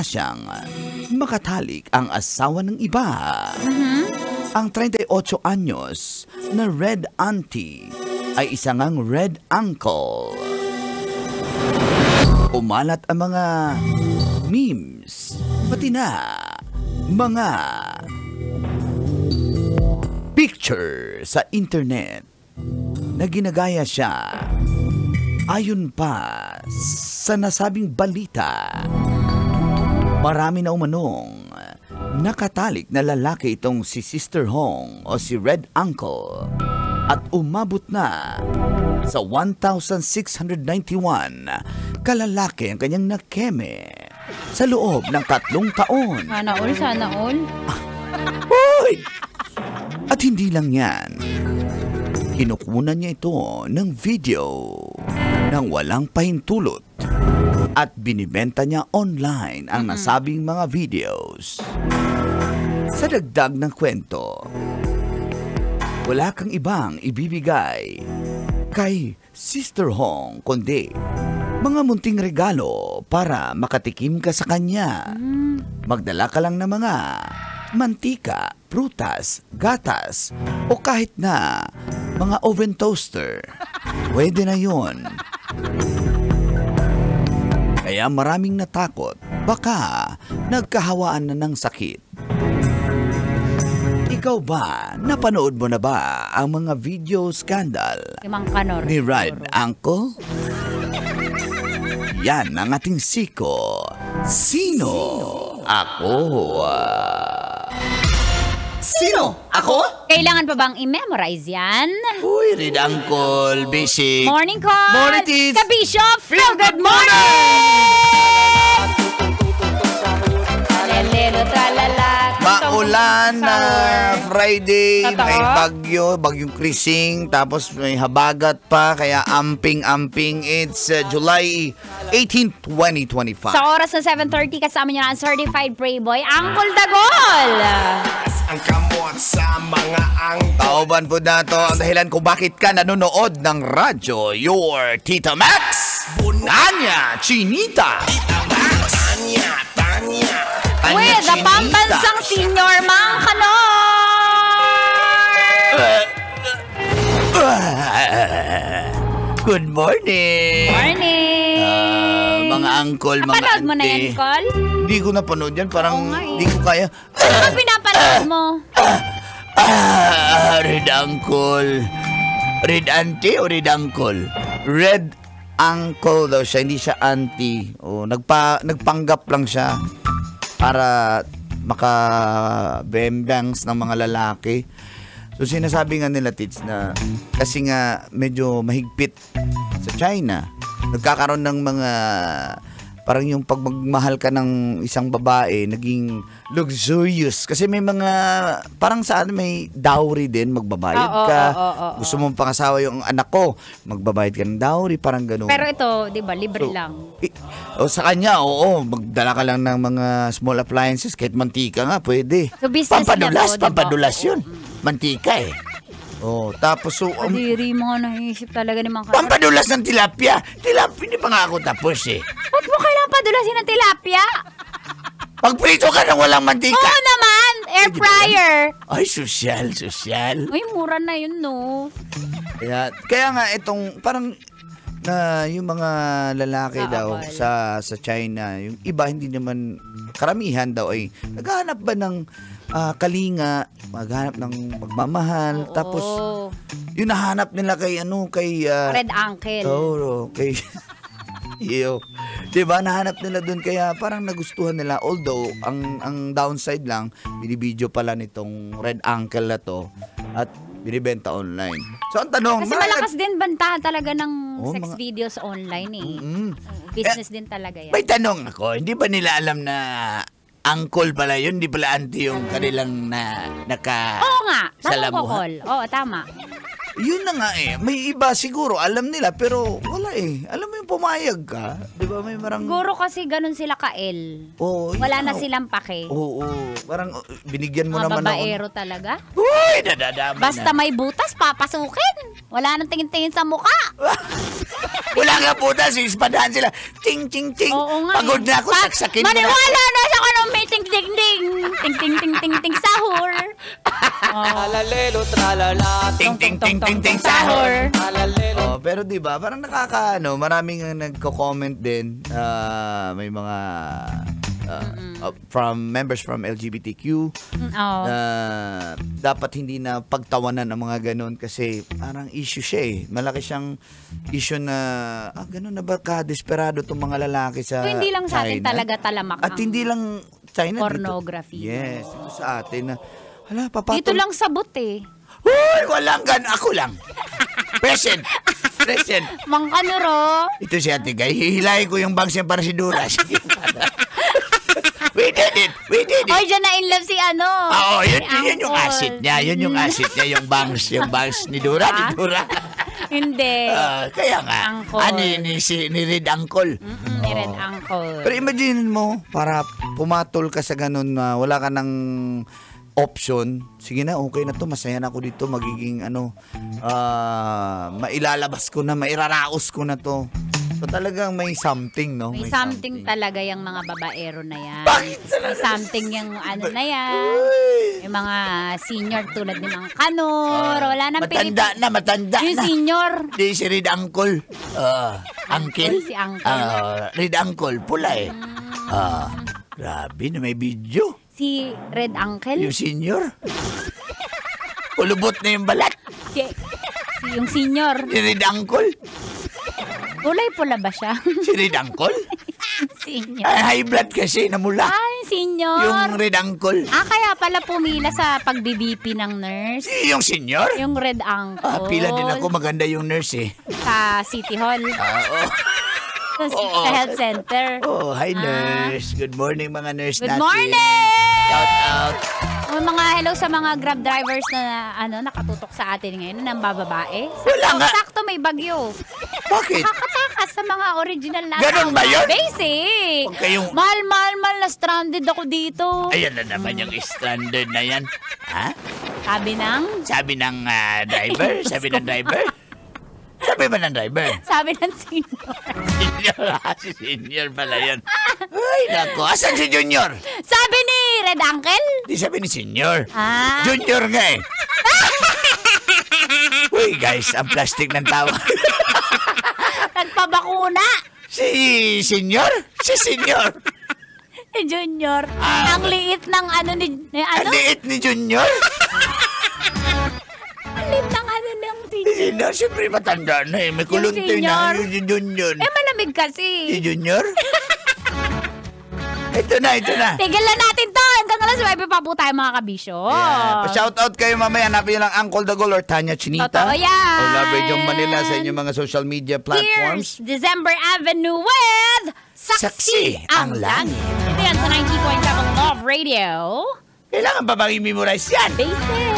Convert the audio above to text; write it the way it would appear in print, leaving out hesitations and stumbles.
siyang makatalik ang asawa ng iba. Ang 38 anyos na Red Auntie ay isa ngang Red Uncle. Umalat ang mga memes, pati na mga picture sa internet na ginagaya siya. Ayon pa sa nasabing balita, marami na umanong nakatalik na lalaki itong si Sister Hong o si Red Uncle at umabot na sa 1,691 kalalaki ang kanyang nakeme sa loob ng 3 taon. Sana all, sana all. Hoy! At hindi lang yan. Kinukunan niya ito ng video nang walang pahintulot at binibenta niya online ang nasabing mga videos. Sa dagdag ng kwento, wala kang ibang ibibigay kay Sister Hong kundi mga munting regalo para makatikim ka sa kanya. Magdala ka lang ng mga mantika, prutas, gatas, o kahit na mga oven toaster. Pwede na yun. Kaya maraming natakot, baka nagkahawaan na ng sakit. Ikaw ba, napanood mo na ba ang mga video scandal ni Red Uncle? Yan ang ating siko. Sino ako? Sino ako? Kailangan pa bang i-memorize yan? Uy, Red Uncle, basic. Morning call! Morning, Tits! Kabishop! Feel good morning! Alelelo, tralala. Maulan na Friday, may bagyong Krising, tapos may habagat pa, kaya amping-amping. It's July 18, 2025. Sa oras na 7:30, kasama niyo na ang Certified Playboy, Uncle Dagol! Ang kamot sa mga Tauban po na to ang dahilan kung bakit ka nanonood ng radyo. Your Tita Max, Tanya Chinita, Tita Max, Tanya With the pambansang senior Mang Kanor! Good morning! Morning! Mga uncle, mga napanood mo na auntie. yan, Col? Hindi ko napanood yan. Parang Oo nga eh. hindi ko kaya. Ano ba pinapanood mo? Red Uncle. Red Auntie o Red Uncle? Red Uncle daw siya. Hindi siya auntie. O, nagpanggap lang siya para maka-bembangs ng mga lalaki. So sinasabi nga nila, Tits, na kasi nga medyo mahigpit sa China. Nagkakaroon ng mga parang yung pag magmahal ka ng isang babae, naging luxurious. Kasi may mga, parang saan may dowry din, magbabayad ka. Gusto mong pangasawa yung anak ko, magbabayad ka ng dowry, parang gano'n. Pero ito, di ba, libre lang. Sa kanya, oo, magdala ka lang ng mga small appliances, kahit mantika nga, pwede. So business pampadulas, niya to, pampadulas diba? yun. Mantika eh. Tapos so... Kadiri mo nga naisip talaga ni Mang Kanor. Pampadulas ng tilapia. Tilapia, hindi pa nga ako tapos eh. Ba't mo kailangan padulasin ng tilapia? Pagprito ka ng walang mantika. Oo naman! Air fryer! Ay, sosyal. Uy, mura na yun, no? Kaya nga, itong parang yung mga lalaki daw sa China, yung iba hindi naman, karamihan daw ay naghahanap ba ng kalinga, maghanap ng magmamahal. Tapos yung nahanap nila kay Red Uncle. Kay iyo. 'Di ba, nahanap nila doon, kaya parang nagustuhan nila, although ang downside lang, binibideo pala nitong Red Uncle na to at binibenta online. So ang tanong, kasi malakas din bantahan talaga ng sex mga videos online eh. Business din talaga yan. May tanong ako, hindi ba nila alam na uncle pala yun, di pala auntie yung kanilang Oo nga, tama ko, Col. Oo, tama. Yun na nga eh. May iba siguro, alam nila, pero wala eh. Alam mo yung pumayag ka, di ba, may marang... Siguro kasi ganun sila ka-L. Oo. Wala na silang pake. Oo. Parang binigyan mo mga naman babaero talaga. Uy, nadadama basta na. may butas, papasukin. Wala nang tingin-tingin sa mukha. Wala nga puta, sispadahan sila. Ting, ting, ting. Oo nga. Pagod na ako, saksakin mo na. Maniwala na siya kung anong may ting, ting, ting. Ting, ting, ting, ting, ting, sahur. Alalelo, tralala. Ting, ting, ting, ting, ting, sahur. Alalelo. Pero di ba parang maraming nagko-comment din. May mga from members from LGBTQ dapat hindi na pagtawanan ang mga ganun kasi parang issue siya eh. Malaki siyang issue na ganun na ba ka-desperado itong mga lalaki sa So, hindi lang sa atin China? talaga talamak At hindi lang China. pornography. Dito. Yes, ito sa atin na hala, papatol. Dito lang sabot eh. Uy, walang ako lang. Present. Mang kanuro. Ito si Ate Gay. Hihilahin ko yung bangs niya para si Dura. We did it. Oy, dyan na in love si ano. Oo, yun si yung Uncle. acid niya. Yun yung acid niya. Yung bangs ni Dura. Ni Dura. Hindi. Kaya nga. Uncle. Ni Red Uncle. Ni Red Uncle. Pero imagine mo, para pumatol ka sa ganun na wala ka ng option, sige na, okay na to, masaya na ako dito, magiging mailalabas ko na, mairaraos ko na to. So talagang may something, no? May something talaga yung mga babaero na yan. Bakit talaga? May something yung ano na yan. Yung mga senior tulad ni Mang Kanor. Wala nang Matanda yung na. senior. Di si Red Uncle. Uncle? Si Uncle. Red Uncle, pula eh. Grabe na may video. Si Red Uncle. Yung senior. Ulubot na yung balat. Yung senior. Si Red Uncle. Kulay pula ba siya? Si Red Uncle? Senior. Ay, high blood kasi, namula. Ay, senior. Yung Red Uncle. Kaya pala pumila sa pagbibipi ng nurse. Yung senior? Yung Red Uncle. Pila din ako. Maganda yung nurse eh. Sa City Hall. Sa health center. Hi nurse. Good morning mga nurse Good natin. morning! Shout out. Hello sa mga Grab drivers na nakatutok sa atin ngayon ng bababae. Wala nga. Sakto may bagyo. Bakit? Nakakatakas sa mga original na Ganun ba yun? Basic. Huwag kayong- Mahal na stranded ako dito. Ayan na naman yung stranded na yan. Ha? Sabi ng Driver? Sabi ng driver? Sabi ba ng driver? Sabi ng senior. Senior. Si senior pala yan. Ay, nako. Asan si Junior? Sabi ni Red Uncle. Di sabi ni senior. Ah. Junior nga eh. Uy, guys, ang plastic ng tawa. Nagpabakuna. Si senior? Si senior. Junior. Ang liit ng Ang liit ni Junior. Ang liit ng ng Si senior, siyempre matanda na eh. May kuluntoy na. senior. Yung Junior. malamig kasi. Si Junior? Ito na. Tigilan natin to. Hanggang alas 9 pa po tayo mga kabisyo. Yeah. Pa-shoutout kayo mamaya. Hanapin nyo lang Uncle Dagol or Tanya Chinita. Totoo yan. O Love Radio Manila sa inyong mga social media platforms. Here's December Avenue with Saksi ang Langit. Ito yan sa 90.7 Love Radio. Kailangan ba bang i-memorize yan? Basic.